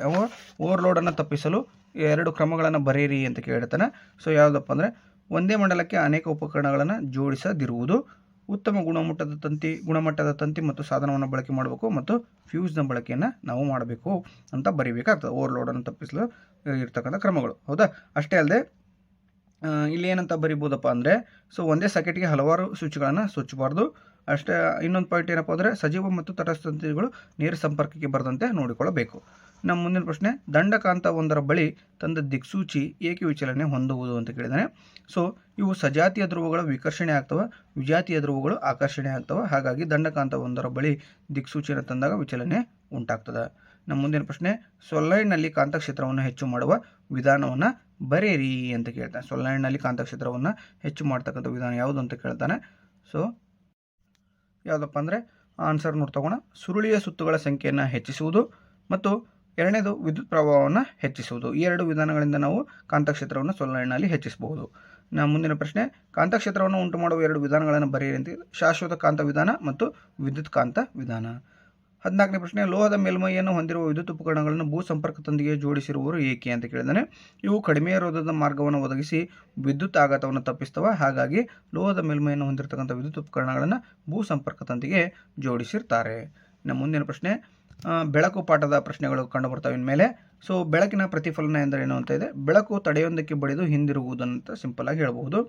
ಓವರ್ಲೋಡನ್ನು ತಪ್ಪಿಸಲು 2 ಕ್ರಮಗಳನ್ನು ಬರೆಯಿರಿ ಅಂತ ಕೇಳ್ತಾನೆ. ಸೊ ಯಾವುದಪ್ಪ ಅಂದರೆ, ಒಂದೇ ಮಂಡಲಕ್ಕೆ ಅನೇಕ ಉಪಕರಣಗಳನ್ನು ಜೋಡಿಸದಿರುವುದು, ಉತ್ತಮ ಗುಣಮಟ್ಟದ ತಂತಿ ಮತ್ತು ಸಾಧನವನ್ನು ಬಳಕೆ ಮಾಡಬೇಕು ಮತ್ತು ಫ್ಯೂಸ್ನ ಬಳಕೆಯನ್ನು ನಾವು ಮಾಡಬೇಕು ಅಂತ ಬರೀಬೇಕಾಗ್ತದೆ. ಓವರ್ಲೋಡನ್ನು ತಪ್ಪಿಸಲು ಇರ್ತಕ್ಕಂಥ ಕ್ರಮಗಳು. ಹೌದಾ. ಅಷ್ಟೇ ಅಲ್ಲದೆ ಇಲ್ಲಿ ಏನಂತ ಬರಿಬೋದಪ್ಪ ಅಂದರೆ, ಸೊ ಒಂದೇ ಸಾಕೆಟ್ಗೆ ಹಲವಾರು ಸ್ವಿಚ್ಗಳನ್ನು ಸುಚ್ಚಬಾರ್ದು. ಅಷ್ಟೇ. ಇನ್ನೊಂದು ಪಾಯಿಂಟ್ ಏನಪ್ಪ ಅಂದರೆ, ಸಜೀವ ಮತ್ತು ತಟಸ್ಥ ತಂತಿಗಳು ನೇರ ಸಂಪರ್ಕಕ್ಕೆ ಬರದಂತೆ ನೋಡಿಕೊಳ್ಳಬೇಕು. ನಮ್ಮ ಮುಂದಿನ ಪ್ರಶ್ನೆ, ದಂಡಕಾಂತ ಒಂದರ ಬಳಿ ತಂದ ದಿಕ್ಸೂಚಿ ಏಕೆ ವಿಚಲನೆ ಹೊಂದುವುದು ಅಂತ ಕೇಳಿದಾನೆ. ಸೊ ಇವು ಸಜಾತಿಯ ಧ್ರುವಗಳ ವಿಕರ್ಷಣೆ ಆಗ್ತವೆ, ವಿಜಾತಿಯ ಧ್ರುವಗಳು ಆಕರ್ಷಣೆ ಆಗ್ತವೆ. ಹಾಗಾಗಿ ದಂಡಕಾಂತ ಒಂದರ ಬಳಿ ದಿಕ್ಸೂಚಿಯನ್ನು ತಂದಾಗ ವಿಚಲನೆ ಉಂಟಾಗ್ತದೆ. ನಮ್ಮ ಮುಂದಿನ ಪ್ರಶ್ನೆ, ಸೊಲೈಡ್ನಲ್ಲಿ ಕಾಂತಕ್ಷೇತ್ರವನ್ನು ಹೆಚ್ಚು ಮಾಡುವ ವಿಧಾನವನ್ನು ಬರೆಯಿರಿ ಅಂತ ಕೇಳ್ತಾನೆ. ಸೊಲೈಡ್ನಲ್ಲಿ ಕಾಂತಕ್ಷೇತ್ರವನ್ನು ಹೆಚ್ಚು ಮಾಡ್ತಕ್ಕಂಥ ವಿಧಾನ ಯಾವುದು ಅಂತ ಕೇಳ್ತಾನೆ. ಸೊ ಯಾವುದಪ್ಪ ಅಂದರೆ, ಆನ್ಸರ್ ನೋಡ್ತಗೋಣ. ಸುರುಳಿಯ ಸುತ್ತುಗಳ ಸಂಖ್ಯೆಯನ್ನು ಹೆಚ್ಚಿಸುವುದು ಮತ್ತು ಎರಡನೇದು ವಿದ್ಯುತ್ ಪ್ರವಾಹವನ್ನು ಹೆಚ್ಚಿಸುವುದು. ಈ 2 ವಿಧಾನಗಳಿಂದ ನಾವು ಕಾಂತಕ್ಷೇತ್ರವನ್ನು ಸೊಲೈಡ್ನಲ್ಲಿ ಹೆಚ್ಚಿಸಬಹುದು. ನಮ್ಮ ಮುಂದಿನ ಪ್ರಶ್ನೆ, ಕಾಂತಕ್ಷೇತ್ರವನ್ನು ಉಂಟು ಮಾಡುವ 2 ವಿಧಾನಗಳನ್ನು ಬರೆಯಿರಿ ಅಂತ. ಶಾಶ್ವತ ಕಾಂತ ವಿಧಾನ ಮತ್ತು ವಿದ್ಯುತ್ ಕಾಂತ ವಿಧಾನ. 14ನೇ ಪ್ರಶ್ನೆ, ಲೋಹದ ಮೇಲ್ಮೈಯನ್ನು ಹೊಂದಿರುವ ವಿದ್ಯುತ್ ಉಪಕರಣಗಳನ್ನು ಭೂ ಸಂಪರ್ಕದೊಂದಿಗೆ ಜೋಡಿಸಿರುವರು ಏಕೆ ಅಂತ ಕೇಳಿದಾನೆ. ಇವು ಕಡಿಮೆ ರೋಧದ ಮಾರ್ಗವನ್ನು ಒದಗಿಸಿ ವಿದ್ಯುತ್ ಆಘಾತವನ್ನು ತಪ್ಪಿಸ್ತವೆ. ಹಾಗಾಗಿ ಲೋಹದ ಮೇಲ್ಮೈಯನ್ನು ಹೊಂದಿರತಕ್ಕಂಥ ವಿದ್ಯುತ್ ಉಪಕರಣಗಳನ್ನು ಭೂ ಸಂಪರ್ಕದೊಂದಿಗೆ ಜೋಡಿಸಿರ್ತಾರೆ. ನಮ್ಮ ಮುಂದಿನ ಪ್ರಶ್ನೆ, ಬೆಳಕು ಪಾಠದ ಪ್ರಶ್ನೆಗಳು ಕಂಡುಬರ್ತವೆ ಇನ್ಮೇಲೆ. ಸೊ ಬೆಳಕಿನ ಪ್ರತಿಫಲನ ಎಂದರೇನು ಅಂತ ಇದೆ. ಬೆಳಕು ತಡೆಯೊಂದಕ್ಕೆ ಬಡಿದು ಹಿಂದಿರುಗುವುದಂತ ಸಿಂಪಲ್ ಆಗಿ ಹೇಳಬಹುದು.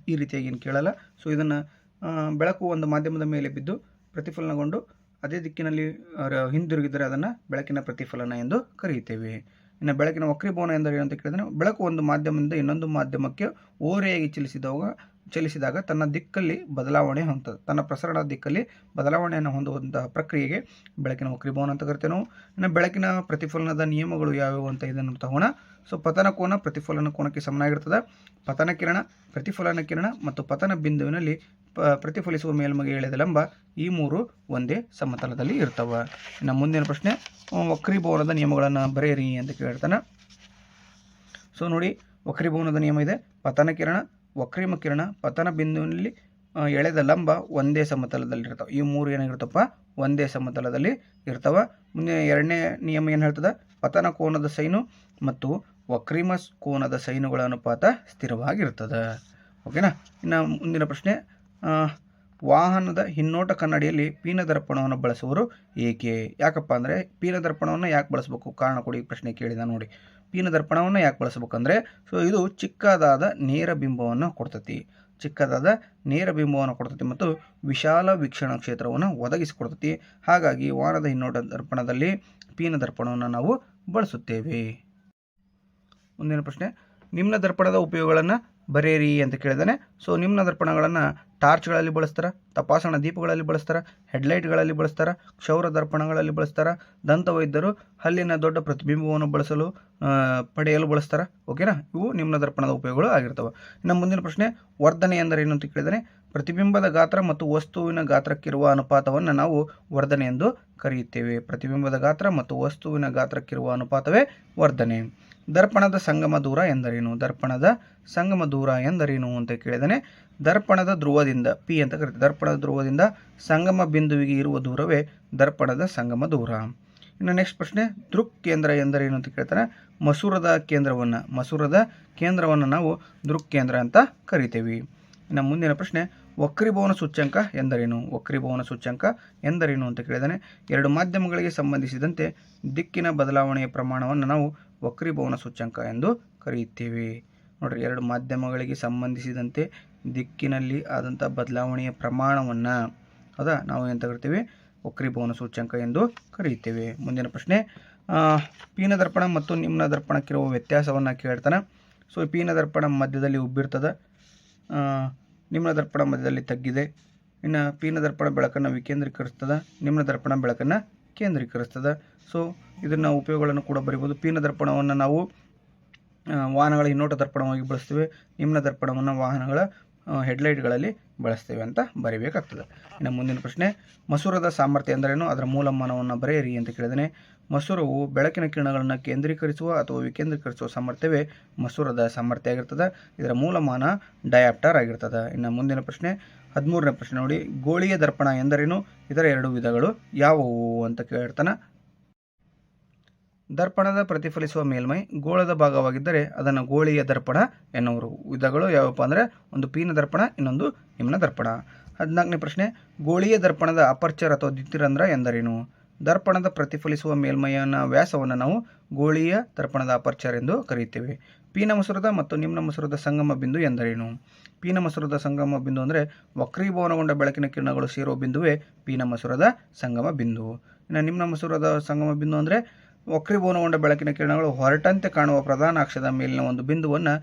ಈ ರೀತಿಯಾಗಿ ಏನು ಕೇಳಲ್ಲ. ಸೊ ಇದನ್ನು ಬೆಳಕು ಒಂದು ಮಾಧ್ಯಮದ ಮೇಲೆ ಬಿದ್ದು ಪ್ರತಿಫಲನಗೊಂಡು ಅದೇ ದಿಕ್ಕಿನಲ್ಲಿ ಹಿಂದಿರುಗಿದರೆ ಅದನ್ನು ಬೆಳಕಿನ ಪ್ರತಿಫಲನ ಎಂದು ಕರೆಯುತ್ತೇವೆ. ಇನ್ನು ಬೆಳಕಿನ ವಕ್ರೀಭವನ ಎಂದರೇನು ಅಂತ ಕೇಳಿದರೆ, ಬೆಳಕು ಒಂದು ಮಾಧ್ಯಮದಿಂದ ಇನ್ನೊಂದು ಮಾಧ್ಯಮಕ್ಕೆ ಓರೆಯಾಗಿ ಚಲಿಸಿದಾಗ ತನ್ನ ದಿಕ್ಕಲ್ಲಿ ಬದಲಾವಣೆ ಹೊಂದುತ್ತದೆ. ತನ್ನ ಪ್ರಸರಣ ದಿಕ್ಕಲ್ಲಿ ಬದಲಾವಣೆಯನ್ನು ಹೊಂದುವಂತಹ ಪ್ರಕ್ರಿಯೆಗೆ ಬೆಳಕಿನ ವಕ್ರೀಭವನ ಅಂತ ಕರಿತೇವೆ ನಾವು. ಇನ್ನು ಬೆಳಕಿನ ಪ್ರತಿಫಲನದ ನಿಯಮಗಳು ಯಾವ್ಯಾವು ಅಂತ ಇದನ್ನು ತಗೋಣ. ಸೊ ಪತನ ಕೋನ ಪ್ರತಿಫಲನ ಕೋನಕ್ಕೆ ಸಮನಾಗಿರ್ತದೆ. ಪತನ ಕಿರಣ, ಪ್ರತಿಫಲನ ಕಿರಣ ಮತ್ತು ಪತನ ಬಿಂದುವಿನಲ್ಲಿ ಪ್ರತಿಫಲಿಸುವ ಮೇಲ್ಮೈಗೆ ಎಳೆದ ಲಂಬ, ಈ 3 ಒಂದೇ ಸಮತಲದಲ್ಲಿ ಇರ್ತವೆ. ಇನ್ನು ಮುಂದಿನ ಪ್ರಶ್ನೆ, ವಕ್ರೀಭವನದ ನಿಯಮಗಳನ್ನು ಬರೆಯಿರಿ ಅಂತ ಕೇಳ್ತಾನೆ. ಸೊ ನೋಡಿ, ವಕ್ರೀಭವನದ ನಿಯಮ ಇದೆ. ಪತನ ಕಿರಣ, ವಕ್ರೀಮ ಕಿರಣ, ಪತನ ಬಿಂದುವಿನಲ್ಲಿ ಎಳೆದ ಲಂಬ ಒಂದೇ ಸಮತಲದಲ್ಲಿ ಇರ್ತವೆ. ಈ 3 ಏನಾಗಿರ್ತಪ್ಪ, ಒಂದೇ ಸಮತಲದಲ್ಲಿ ಇರ್ತವೆ. ಮುಂದೆ 2ನೇ ನಿಯಮ ಏನು ಹೇಳ್ತದೆ, ಪತನ ಕೋನದ ಸೈನು ಮತ್ತು ವಕ್ರೀಮ ಕೋನದ ಸೈನುಗಳ ಅನುಪಾತ ಸ್ಥಿರವಾಗಿರ್ತದೆ. ಓಕೆನಾ. ಇನ್ನು ಮುಂದಿನ ಪ್ರಶ್ನೆ, ವಾಹನದ ಹಿನ್ನೋಟ ಕನ್ನಡಿಯಲ್ಲಿ ಪೀನ ದರ್ಪಣವನ್ನು ಬಳಸುವರು ಏಕೆ? ಯಾಕಪ್ಪ ಅಂದರೆ, ಪೀನ ದರ್ಪಣವನ್ನು ಯಾಕೆ ಬಳಸಬೇಕು, ಕಾರಣ ಕೊಡಿ ಪ್ರಶ್ನೆ ಕೇಳಿದ ನೋಡಿ. ಪೀನ ದರ್ಪಣವನ್ನು ಯಾಕೆ ಬಳಸಬೇಕಂದ್ರೆ, ಸೊ ಇದು ಚಿಕ್ಕದಾದ ನೇರ ಬಿಂಬವನ್ನು ಕೊಡ್ತೈತಿ. ಮತ್ತು ವಿಶಾಲ ವೀಕ್ಷಣಾ ಕ್ಷೇತ್ರವನ್ನು ಒದಗಿಸಿಕೊಡ್ತೈತಿ. ಹಾಗಾಗಿ ವಾಹನದ ಹಿನ್ನೋಟ ದರ್ಪಣದಲ್ಲಿ ಪೀನ ದರ್ಪಣವನ್ನು ನಾವು ಬಳಸುತ್ತೇವೆ. ಮುಂದಿನ ಪ್ರಶ್ನೆ, ನಿಮ್ನ ದರ್ಪಣದ ಉಪಯೋಗಗಳನ್ನು ಬರೆಯಿರಿ ಅಂತ ಕೇಳಿದಾನೆ. ಸೊ ನಿಮ್ನ ದರ್ಪಣಗಳನ್ನು ಟಾರ್ಚ್ಗಳಲ್ಲಿ ಬಳಸ್ತಾರೆ, ತಪಾಸಣಾ ದೀಪಗಳಲ್ಲಿ ಬಳಸ್ತಾರೆ, ಹೆಡ್ಲೈಟ್ಗಳಲ್ಲಿ ಬಳಸ್ತಾರೆ, ಕ್ಷೌರ ದರ್ಪಣಗಳಲ್ಲಿ ಬಳಸ್ತಾರೆ, ದಂತವೈದ್ಯರು ಹಲ್ಲಿನ ದೊಡ್ಡ ಪ್ರತಿಬಿಂಬವನ್ನು ಪಡೆಯಲು ಬಳಸ್ತಾರೆ. ಓಕೆನಾ. ಇವು ನಿಮ್ನ ದರ್ಪಣದ ಉಪಯೋಗಗಳು ಆಗಿರ್ತವೆ. ಇನ್ನು ಮುಂದಿನ ಪ್ರಶ್ನೆ, ವರ್ಧನೆ ಎಂದರೇನು ಅಂತ ಕೇಳಿದರೆ, ಪ್ರತಿಬಿಂಬದ ಗಾತ್ರ ಮತ್ತು ವಸ್ತುವಿನ ಗಾತ್ರಕ್ಕಿರುವ ಅನುಪಾತವನ್ನು ನಾವು ವರ್ಧನೆ ಎಂದು ಕರೆಯುತ್ತೇವೆ. ಪ್ರತಿಬಿಂಬದ ಗಾತ್ರ ಮತ್ತು ವಸ್ತುವಿನ ಗಾತ್ರಕ್ಕಿರುವ ಅನುಪಾತವೇ ವರ್ಧನೆ. ದರ್ಪಣದ ಸಂಗಮ ದೂರ ಎಂದರೇನು? ದರ್ಪಣದ ಸಂಗಮ ದೂರ ಎಂದರೇನು ಅಂತ ಕೇಳಿದರೆ, ದರ್ಪಣದ ಧ್ರುವದಿಂದ ಪಿ ಅಂತ ಕರೀತಾರೆ. ದರ್ಪಣದ ಧ್ರುವದಿಂದ ಸಂಗಮ ಬಿಂದುವಿಗೆ ಇರುವ ದೂರವೇ ದರ್ಪಣದ ಸಂಗಮ ದೂರ. ಇನ್ನು ನೆಕ್ಸ್ಟ್ ಪ್ರಶ್ನೆ, ದೃಕ್ ಕೇಂದ್ರ ಎಂದರೇನು ಅಂತ ಕೇಳ್ತಾರೆ. ಮಸೂರದ ಕೇಂದ್ರವನ್ನು ನಾವು ದೃಕ್ ಕೇಂದ್ರ ಅಂತ ಕರಿತೇವೆ. ಇನ್ನು ಮುಂದಿನ ಪ್ರಶ್ನೆ, ವಕ್ರೀಭವನ ಸೂಚ್ಯಂಕ ಎಂದರೇನು? ವಕ್ರೀಭವನ ಸೂಚ್ಯಂಕ ಎಂದರೇನು ಅಂತ ಕೇಳಿದಾನೆ. 2 ಮಾಧ್ಯಮಗಳಿಗೆ ಸಂಬಂಧಿಸಿದಂತೆ ದಿಕ್ಕಿನ ಬದಲಾವಣೆಯ ಪ್ರಮಾಣವನ್ನು ನಾವು ವಕ್ರೀಭವನ ಸೂಚ್ಯಂಕ ಎಂದು ಕರೆಯುತ್ತೇವೆ. ನೋಡಿರಿ, 2 ಮಾಧ್ಯಮಗಳಿಗೆ ಸಂಬಂಧಿಸಿದಂತೆ ದಿಕ್ಕಿನಲ್ಲಿ ಆದಂಥ ಬದಲಾವಣೆಯ ಪ್ರಮಾಣವನ್ನು ನಾವು ಏನು ಕರಿತೀವಿ, ವಕ್ರೀಭವನ ಸೂಚ್ಯಂಕ ಎಂದು ಕರೆಯುತ್ತೇವೆ. ಮುಂದಿನ ಪ್ರಶ್ನೆ, ಪೀನ ದರ್ಪಣ ಮತ್ತು ನಿಮ್ನ ದರ್ಪಣಕ್ಕಿರುವ ವ್ಯತ್ಯಾಸವನ್ನು ಕೇಳ್ತಾನೆ. ಸೊ ಪೀನ ದರ್ಪಣ ಮಧ್ಯದಲ್ಲಿ ಉಬ್ಬಿರ್ತದೆ, ನಿಮ್ನ ದರ್ಪಣ ಮಧ್ಯದಲ್ಲಿ ತಗ್ಗಿದೆ. ಇನ್ನು ಪೀನ ದರ್ಪಣ ಬೆಳಕನ್ನು ವಿಕೇಂದ್ರೀಕರಿಸ್ತದೆ, ನಿಮ್ನ ದರ್ಪಣ ಬೆಳಕನ್ನು ಕೇಂದ್ರೀಕರಿಸ್ತದೆ. ಸೊ ಇದನ್ನು ಉಪಯೋಗಗಳನ್ನು ಕೂಡ ಬರಿಬೋದು. ಪೀನ ದರ್ಪಣವನ್ನು ನಾವು ವಾಹನಗಳ ಹಿನ್ನೋಟ ದರ್ಪಣವಾಗಿ ಬಳಸ್ತೇವೆ. ನಿಮ್ನ ದರ್ಪಣವನ್ನು ವಾಹನಗಳ ಹೆಡ್ಲೈಟ್ಗಳಲ್ಲಿ ಬಳಸ್ತೇವೆ ಅಂತ ಬರೀಬೇಕಾಗ್ತದೆ. ಇನ್ನು ಮುಂದಿನ ಪ್ರಶ್ನೆ, ಮಸೂರದ ಸಾಮರ್ಥ್ಯ ಎಂದರೇನು, ಅದರ ಮೂಲಮಾನವನ್ನು ಬರೆಯಿರಿ ಅಂತ ಕೇಳಿದರೆ, ಮಸೂರವು ಬೆಳಕಿನ ಕಿರಣಗಳನ್ನು ಕೇಂದ್ರೀಕರಿಸುವ ಅಥವಾ ವಿಕೇಂದ್ರೀಕರಿಸುವ ಸಾಮರ್ಥ್ಯವೇ ಮಸೂರದ ಸಾಮರ್ಥ್ಯ ಆಗಿರ್ತದೆ. ಇದರ ಮೂಲಮಾನ ಡಯಾಪ್ಟರ್ ಆಗಿರ್ತದೆ. ಇನ್ನು ಮುಂದಿನ ಪ್ರಶ್ನೆ 13ನೇ ಪ್ರಶ್ನೆ ನೋಡಿ, ಗೋಳೀಯ ದರ್ಪಣ ಎಂದರೇನು, ಇದರ 2 ವಿಧಗಳು ಯಾವುವು ಅಂತ ಕೇಳ್ತಾನೆ. ದರ್ಪಣದ ಪ್ರತಿಫಲಿಸುವ ಮೇಲ್ಮೈ ಗೋಳದ ಭಾಗವಾಗಿದ್ದರೆ ಅದನ್ನು ಗೋಳೀಯ ದರ್ಪಣ ಎನ್ನುವರು. ವಿಧಗಳು ಯಾವಪ್ಪ ಅಂದರೆ ಒಂದು ಪೀನ ದರ್ಪಣ, ಇನ್ನೊಂದು ನಿಮ್ನ ದರ್ಪಣ. 14ನೇ ಪ್ರಶ್ನೆ, ಗೋಳೀಯ ದರ್ಪಣದ ಅಪರ್ಚರ್ ಅಥವಾ ದ್ಯುತಿರಂಧ್ರ ಎಂದರೇನು. ದರ್ಪಣದ ಪ್ರತಿಫಲಿಸುವ ಮೇಲ್ಮೈಯ ವ್ಯಾಸವನ್ನು ನಾವು ಗೋಳೀಯ ದರ್ಪಣದ ಅಪರ್ಚರ್ ಎಂದು ಕರೆಯುತ್ತೇವೆ. ಪೀನ ಮಸೂರದ ಮತ್ತು ನಿಮ್ನ ಮಸೂರದ ಸಂಗಮ ಬಿಂದು ಎಂದರೇನು. ಪೀನ ಮಸೂರದ ಸಂಗಮ ಬಿಂದು ಅಂದರೆ ವಕ್ರೀಭವನಗೊಂಡ ಬೆಳಕಿನ ಕಿರಣಗಳು ಸೇರುವ ಬಿಂದುವೇ ಪೀನ ಮಸೂರದ ಸಂಗಮ ಬಿಂದು. ಇನ್ನು ನಿಮ್ನ ಮಸೂರದ ಸಂಗಮ ಬಿಂದು ಅಂದರೆ ವಕ್ರೀಭವನಗೊಂಡ ಬೆಳಕಿನ ಕಿರಣಗಳು ಹೊರಟಂತೆ ಕಾಣುವ ಪ್ರಧಾನ ಅಕ್ಷದ ಮೇಲಿನ ಒಂದು ಬಿಂದುವನ್ನು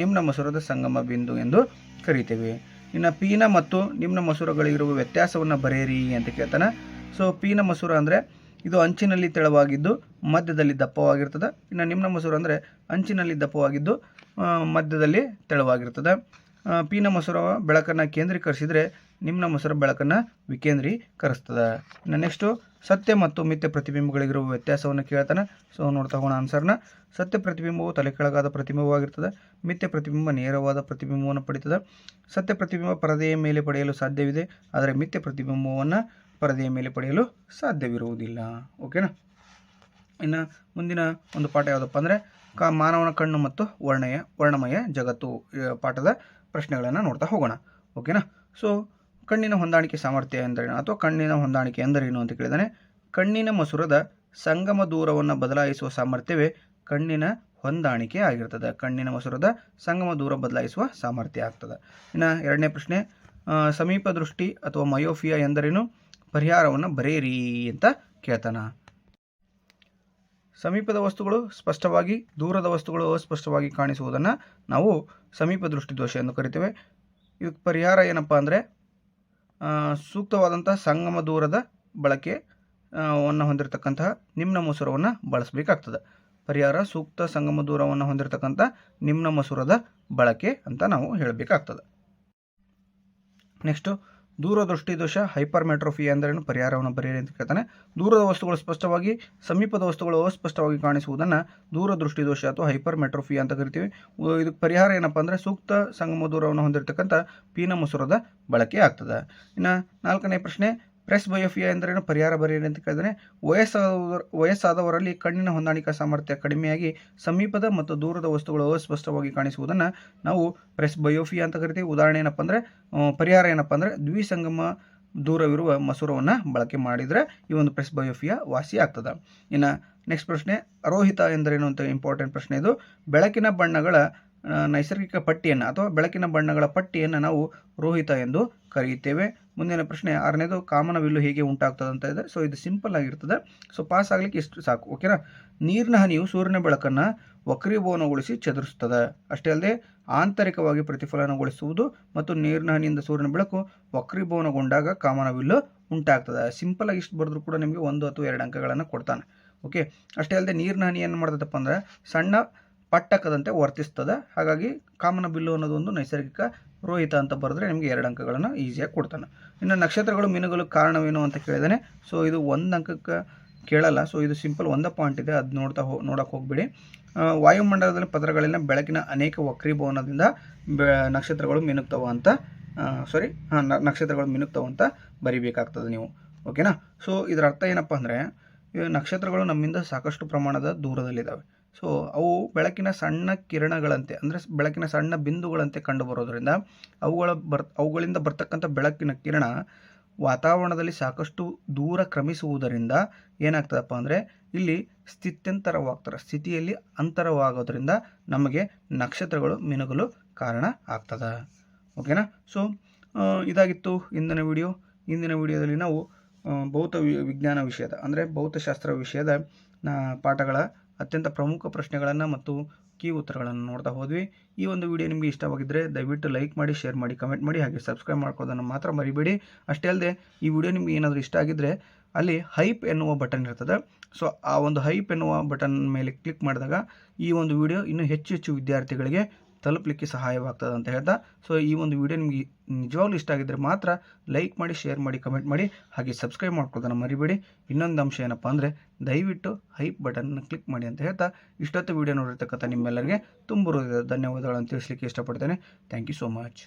ನಿಮ್ನ ಮಸೂರದ ಸಂಗಮ ಬಿಂದು ಎಂದು ಕರೀತೇವೆ. ಇನ್ನು ಪೀನ ಮತ್ತು ನಿಮ್ನ ಮಸೂರಗಳಿರುವ ವ್ಯತ್ಯಾಸವನ್ನು ಬರೆಯಿರಿ ಅಂತ ಕೇಳ್ತಾನೆ. ಸೊ ಪೀನ ಮಸೂರ ಅಂದರೆ ಇದು ಅಂಚಿನಲ್ಲಿ ತೆಳುವಾಗಿದ್ದು ಮಧ್ಯದಲ್ಲಿ ದಪ್ಪವಾಗಿರ್ತದೆ. ಇನ್ನು ನಿಮ್ನ ಮಸೂರ ಅಂದರೆ ಅಂಚಿನಲ್ಲಿ ದಪ್ಪವಾಗಿದ್ದು ಮಧ್ಯದಲ್ಲಿ ತೆಳುವಾಗಿರ್ತದೆ. ಪೀನ ಮಸೂರ ಬೆಳಕನ್ನು ಕೇಂದ್ರೀಕರಿಸಿದರೆ ನಿಮ್ನ ಮಸೂರ ಬೆಳಕನ್ನು ವಿಕೇಂದ್ರೀಕರಿಸ್ತದೆ. ಇನ್ನು ನೆಕ್ಸ್ಟು ಸತ್ಯ ಮತ್ತು ಮಿಥ್ಯ ಪ್ರತಿಬಿಂಬಗಳಿಗಿರುವ ವ್ಯತ್ಯಾಸವನ್ನು ಕೇಳ್ತಾನೆ. ಸೊ ನೋಡ್ತಾ ಹೋಗೋಣ ಆನ್ಸರ್ನ. ಸತ್ಯ ಪ್ರತಿಬಿಂಬವು ತಲೆ ಕೆಳಗಾದ ಪ್ರತಿಬಿಂಬವಾಗಿರ್ತದೆ. ಮಿಥ್ಯ ಪ್ರತಿಬಿಂಬ ನೇರವಾದ ಪ್ರತಿಬಿಂಬವನ್ನು ಪಡೀತದೆ. ಸತ್ಯ ಪ್ರತಿಬಿಂಬ ಪರದೆಯ ಮೇಲೆ ಪಡೆಯಲು ಸಾಧ್ಯವಿದೆ, ಆದರೆ ಮಿಥ್ಯ ಪ್ರತಿಬಿಂಬವನ್ನು ಪರದೆಯ ಮೇಲೆ ಪಡೆಯಲು ಸಾಧ್ಯವಿರುವುದಿಲ್ಲ. ಓಕೆನಾ. ಇನ್ನು ಮುಂದಿನ ಒಂದು ಪಾಠ ಯಾವುದಪ್ಪ ಅಂದರೆ ಮಾನವನ ಕಣ್ಣು ಮತ್ತು ವರ್ಣಮಯ ಜಗತ್ತು ಪಾಠದ ಪ್ರಶ್ನೆಗಳನ್ನು ನೋಡ್ತಾ ಹೋಗೋಣ. ಓಕೆನಾ. ಸೊ ಕಣ್ಣಿನ ಹೊಂದಾಣಿಕೆ ಸಾಮರ್ಥ್ಯ ಎಂದರೇನು ಅಥವಾ ಕಣ್ಣಿನ ಹೊಂದಾಣಿಕೆ ಎಂದರೇನು ಅಂತ ಕೇಳಿದಾನೆ. ಕಣ್ಣಿನ ಮಸೂರದ ಸಂಗಮ ದೂರವನ್ನು ಬದಲಾಯಿಸುವ ಸಾಮರ್ಥ್ಯವೇ ಕಣ್ಣಿನ ಹೊಂದಾಣಿಕೆ ಆಗಿರ್ತದೆ. ಕಣ್ಣಿನ ಮಸೂರದ ಸಂಗಮ ದೂರ ಬದಲಾಯಿಸುವ ಸಾಮರ್ಥ್ಯ ಆಗ್ತದೆ. ಇನ್ನು 2ನೇ ಪ್ರಶ್ನೆ, ಸಮೀಪ ದೃಷ್ಟಿ ಅಥವಾ ಮಯೋಫಿಯಾ ಎಂದರೇನು, ಪರಿಹಾರವನ್ನು ಬರೆಯಿರಿ ಅಂತ ಕೇಳ್ತಾನ. ಸಮೀಪದ ವಸ್ತುಗಳು ಸ್ಪಷ್ಟವಾಗಿ, ದೂರದ ವಸ್ತುಗಳು ಅಸ್ಪಷ್ಟವಾಗಿ ಕಾಣಿಸುವುದನ್ನು ನಾವು ಸಮೀಪ ದೃಷ್ಟಿ ದೋಷ ಎಂದು ಕರಿತೇವೆ. ಇದಕ್ಕೆ ಪರಿಹಾರ ಏನಪ್ಪ ಅಂದರೆ ಸೂಕ್ತವಾದಂಥ ಸಂಗಮ ದೂರದ ಬಳಕೆಯನ್ನು ಹೊಂದಿರತಕ್ಕಂತಹ ನಿಮ್ನ ಮಸೂರವನ್ನು ಬಳಸಬೇಕಾಗ್ತದೆ. ಪರಿಹಾರ ಸೂಕ್ತ ಸಂಗಮ ದೂರವನ್ನು ಹೊಂದಿರತಕ್ಕಂಥ ನಿಮ್ನ ಮಸೂರದ ಬಳಕೆ ಅಂತ ನಾವು ಹೇಳಬೇಕಾಗ್ತದೆ. ನೆಕ್ಸ್ಟು ದೂರದೃಷ್ಟಿ ದೋಷ ಹೈಪರ್ಮೆಟ್ರೋಫಿ ಎಂದರೇನು, ಪರಿಹಾರವನ್ನು ಬರೆಯಿರಿ ಅಂತ ಕೇಳ್ತಾನೆ. ದೂರದ ವಸ್ತುಗಳು ಸ್ಪಷ್ಟವಾಗಿ, ಸಮೀಪದ ವಸ್ತುಗಳು ಅಸ್ಪಷ್ಟವಾಗಿ ಕಾಣಿಸುವುದನ್ನು ದೂರದೃಷ್ಟಿ ದೋಷ ಅಥವಾ ಹೈಪರ್ಮೆಟ್ರೋಫಿ ಅಂತ ಕರಿತೀವಿ. ಇದಕ್ಕೆ ಪರಿಹಾರ ಏನಪ್ಪ ಅಂದರೆ ಸೂಕ್ತ ಸಂಗಮ ದೂರವನ್ನು ಹೊಂದಿರತಕ್ಕಂಥ ಪೀನ ಮಸೂರದ ಬಳಕೆ ಆಗ್ತದೆ. ಇನ್ನು 4ನೇ ಪ್ರಶ್ನೆ, ಪ್ರೆಸ್ ಬಯೋಫಿಯಾ ಎಂದರೇನು, ಪರಿಹಾರ ಬರೆಯಿರಿ ಅಂತ ಕೇಳಿದರೆ ವಯಸ್ಸಾದವರಲ್ಲಿ ಕಣ್ಣಿನ ಹೊಂದಾಣಿಕಾ ಸಾಮರ್ಥ್ಯ ಕಡಿಮೆಯಾಗಿ ಸಮೀಪದ ಮತ್ತು ದೂರದ ವಸ್ತುಗಳು ಅಸ್ಪಷ್ಟವಾಗಿ ಕಾಣಿಸುವುದನ್ನು ನಾವು ಪ್ರೆಸ್ ಬಯೋಫಿಯಾ ಅಂತ ಕರಿತೀವಿ. ಉದಾಹರಣೆ ಏನಪ್ಪ ಅಂದರೆ ಪರಿಹಾರ ಏನಪ್ಪ ಅಂದರೆ ದ್ವಿಸಂಗಮ ದೂರವಿರುವ ಮಸೂರವನ್ನು ಬಳಕೆ ಮಾಡಿದರೆ ಈ ಒಂದು ಪ್ರೆಸ್ ಬಯೋಫಿಯಾ ವಾಸಿ ಆಗ್ತದೆ. ಇನ್ನು ನೆಕ್ಸ್ಟ್ ಪ್ರಶ್ನೆ, ಅರೋಹಿತ ಎಂದರೇನು ಅಂತ ಇಂಪಾರ್ಟೆಂಟ್ ಪ್ರಶ್ನೆ ಇದು. ಬೆಳಕಿನ ಬಣ್ಣಗಳ ನೈಸರ್ಗಿಕ ಪಟ್ಟಿಯನ್ನು ಅಥವಾ ಬೆಳಕಿನ ಬಣ್ಣಗಳ ಪಟ್ಟಿಯನ್ನು ನಾವು ರೋಹಿತ ಎಂದು ಕರೆಯುತ್ತೇವೆ. ಮುಂದಿನ ಪ್ರಶ್ನೆ 6ನೇದು, ಕಾಮನಬಿಲ್ಲು ಹೇಗೆ ಉಂಟಾಗ್ತದೆ ಅಂತ ಇದೆ. ಸೊ ಇದು ಸಿಂಪಲ್ ಆಗಿರ್ತದೆ. ಸೊ ಪಾಸ್ ಆಗಲಿಕ್ಕೆ ಇಷ್ಟು ಸಾಕು. ಓಕೆನಾ. ನೀರಿನ ಹನಿಯು ಸೂರ್ಯನ ಬೆಳಕನ್ನು ವಕ್ರೀಭವನಗೊಳಿಸಿ ಚದುರಿಸುತ್ತದೆ. ಅಷ್ಟೇ ಅಲ್ಲದೆ ಆಂತರಿಕವಾಗಿ ಪ್ರತಿಫಲನಗೊಳಿಸುವುದು ಮತ್ತು ನೀರಿನ ಹನಿಯಿಂದ ಸೂರ್ಯನ ಬೆಳಕು ವಕ್ರೀಭವನಗೊಂಡಾಗ ಕಾಮನಬಿಲ್ಲು ಉಂಟಾಗ್ತದೆ. ಸಿಂಪಲ್ ಆಗಿ ಇಷ್ಟು ಬರೆದ್ರೂ ಕೂಡ ನಿಮಗೆ 1 ಅಥವಾ 2 ಅಂಕಗಳನ್ನು ಕೊಡ್ತಾನೆ. ಓಕೆ. ಅಷ್ಟೇ ಅಲ್ಲದೆ ನೀರಿನ ಹನಿ ಏನು ಮಾಡ್ತದಪ್ಪ ಅಂದರೆ ಸಣ್ಣ ಪಟ್ಟಕದಂತೆ ವರ್ತಿಸ್ತದೆ. ಹಾಗಾಗಿ ಕಾಮನಬಿಲ್ಲು ಅನ್ನೋದು ಒಂದು ನೈಸರ್ಗಿಕ ರೋಹಿತ ಅಂತ ಬರೆದ್ರೆ ನಿಮಗೆ 2 ಅಂಕಗಳನ್ನು ಈಸಿಯಾಗಿ ಕೊಡ್ತಾನೆ. ಇನ್ನು ನಕ್ಷತ್ರಗಳು ಮಿನುಗಲು ಕಾರಣವೇನು ಅಂತ ಕೇಳಿದಾನೆ. ಸೊ ಇದು 1 ಅಂಕಕ್ಕೆ ಕೇಳಲ್ಲ. ಸೊ ಇದು ಸಿಂಪಲ್ 1 ಪಾಯಿಂಟ್ ಇದೆ, ಅದು ನೋಡೋಕೆ ಹೋಗ್ಬೇಡಿ. ವಾಯುಮಂಡಲದಲ್ಲಿ ಪದರಗಳಲ್ಲಿನ ಬೆಳಕಿನ ಅನೇಕ ವಕ್ರೀಭವನದಿಂದ ನಕ್ಷತ್ರಗಳು ಮಿನುಗ್ತಾವ ಅಂತ ಬರಿಬೇಕಾಗ್ತದೆ ನೀವು. ಓಕೆನಾ. ಸೊ ಇದರ ಅರ್ಥ ಏನಪ್ಪ ಅಂದರೆ ನಕ್ಷತ್ರಗಳು ನಮ್ಮಿಂದ ಸಾಕಷ್ಟು ಪ್ರಮಾಣದ ದೂರದಲ್ಲಿದ್ದಾವೆ. ಸೊ ಅವು ಬೆಳಕಿನ ಸಣ್ಣ ಕಿರಣಗಳಂತೆ ಅಂದರೆ ಬೆಳಕಿನ ಸಣ್ಣ ಬಿಂದುಗಳಂತೆ ಕಂಡುಬರೋದ್ರಿಂದ ಅವುಗಳಿಂದ ಬರ್ತಕ್ಕಂಥ ಬೆಳಕಿನ ಕಿರಣ ವಾತಾವರಣದಲ್ಲಿ ಸಾಕಷ್ಟು ದೂರ ಕ್ರಮಿಸುವುದರಿಂದ ಏನಾಗ್ತದಪ್ಪ ಅಂದರೆ ಇಲ್ಲಿ ಸ್ಥಿತಿಯಲ್ಲಿ ಅಂತರವಾಗೋದ್ರಿಂದ ನಮಗೆ ನಕ್ಷತ್ರಗಳು ಮಿನುಗಲು ಕಾರಣ ಆಗ್ತದೆ. ಓಕೆನಾ. ಸೊ ಇದಾಗಿತ್ತು ಇಂದಿನ ವಿಡಿಯೋದಲ್ಲಿ ನಾವು ವಿಜ್ಞಾನ ವಿಷಯದ ಅಂದರೆ ಭೌತಶಾಸ್ತ್ರ ವಿಷಯದ ಪಾಠಗಳ ಅತ್ಯಂತ ಪ್ರಮುಖ ಪ್ರಶ್ನೆಗಳನ್ನು ಮತ್ತು ಕೀ ಉತ್ತರಗಳನ್ನು ನೋಡ್ತಾ ಹೋದ್ವಿ. ಈ ಒಂದು ವಿಡಿಯೋ ನಿಮಗೆ ಇಷ್ಟವಾಗಿದ್ದರೆ ದಯವಿಟ್ಟು ಲೈಕ್ ಮಾಡಿ, ಶೇರ್ ಮಾಡಿ, ಕಮೆಂಟ್ ಮಾಡಿ, ಹಾಗೆ ಸಬ್ಸ್ಕ್ರೈಬ್ ಮಾಡ್ಕೊಳ್ಳೋದನ್ನು ಮಾತ್ರ ಮರಿಬೇಡಿ. ಅಷ್ಟೇ ಅಲ್ಲದೆ ಈ ವಿಡಿಯೋ ನಿಮಗೆ ಏನಾದರೂ ಇಷ್ಟ ಆಗಿದ್ದರೆ ಅಲ್ಲಿ ಹೈಪ್ ಎನ್ನುವ ಬಟನ್ ಇರ್ತದೆ. ಸೊ ಆ ಒಂದು ಹೈಪ್ ಎನ್ನುವ ಬಟನ್ ಮೇಲೆ ಕ್ಲಿಕ್ ಮಾಡಿದಾಗ ಈ ಒಂದು ವಿಡಿಯೋ ಇನ್ನೂ ಹೆಚ್ಚು ಹೆಚ್ಚು ವಿದ್ಯಾರ್ಥಿಗಳಿಗೆ ತಲುಪಲಿಕ್ಕೆ ಸಹಾಯವಾಗ್ತದೆ ಅಂತ ಹೇಳ್ತಾ, ಸೊ ಈ ಒಂದು ವಿಡಿಯೋ ನಿಮಗೆ ನಿಜವಾಗ್ಲೂ ಇಷ್ಟ ಆಗಿದ್ದರೆ ಮಾತ್ರ ಲೈಕ್ ಮಾಡಿ, ಶೇರ್ ಮಾಡಿ, ಕಮೆಂಟ್ ಮಾಡಿ, ಹಾಗೆ ಸಬ್ಸ್ಕ್ರೈಬ್ ಮಾಡ್ಕೊಳ್ಳೋದನ್ನು ಮರಿಬೇಡಿ. ಇನ್ನೊಂದು ಅಂಶ ಏನಪ್ಪ ಅಂದರೆ ದಯವಿಟ್ಟು ಹೈಪ್ ಬಟನ್ನ ಕ್ಲಿಕ್ ಮಾಡಿ ಅಂತ ಹೇಳ್ತಾ ಇಷ್ಟೊತ್ತು ವಿಡಿಯೋ ನೋಡಿರ್ತಕ್ಕಂಥ ನಿಮ್ಮೆಲ್ಲರಿಗೆ ತುಂಬ ಧನ್ಯವಾದಗಳನ್ನು ತಿಳಿಸ್ಲಿಕ್ಕೆ ಇಷ್ಟಪಡ್ತೇನೆ. Thank you so much.